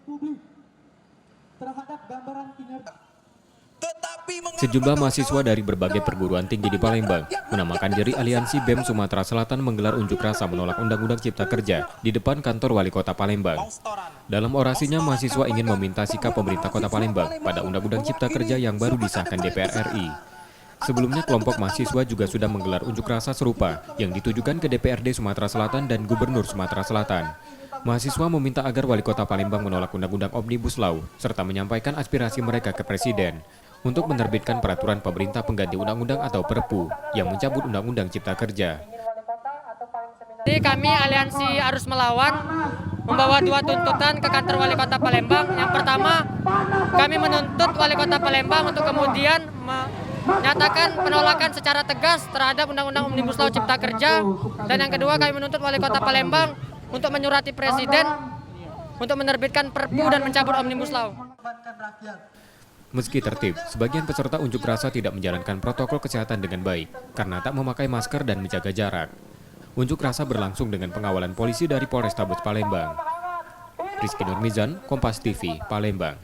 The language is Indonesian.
publik terhadap gambaran kinerja. Sejumlah mahasiswa dari berbagai perguruan tinggi di Palembang menamakan diri Aliansi BEM Sumatera Selatan menggelar unjuk rasa menolak Undang-Undang Cipta Kerja di depan kantor Wali Kota Palembang. Dalam orasinya, mahasiswa ingin meminta sikap pemerintah Kota Palembang pada Undang-Undang Cipta Kerja yang baru disahkan DPR RI. Sebelumnya, kelompok mahasiswa juga sudah menggelar unjuk rasa serupa yang ditujukan ke DPRD Sumatera Selatan dan Gubernur Sumatera Selatan. Mahasiswa meminta agar Wali Kota Palembang menolak Undang-Undang Omnibus Law serta menyampaikan aspirasi mereka ke Presiden untuk menerbitkan peraturan pemerintah pengganti undang-undang atau Perpu yang mencabut Undang-Undang Cipta Kerja. Jadi kami Aliansi Arus Melawan membawa dua tuntutan ke kantor Wali Kota Palembang. Yang pertama, kami menuntut Wali Kota Palembang untuk kemudian menyatakan penolakan secara tegas terhadap Undang-Undang Omnibus Law Cipta Kerja. Dan yang kedua, kami menuntut Wali Kota Palembang untuk menyurati Presiden untuk menerbitkan Perpu dan mencabut Omnibus Law. Meski tertib, sebagian peserta unjuk rasa tidak menjalankan protokol kesehatan dengan baik karena tak memakai masker dan menjaga jarak. Unjuk rasa berlangsung dengan pengawalan polisi dari Polrestabes Palembang. Rizky Nurmizan, Kompas TV, Palembang.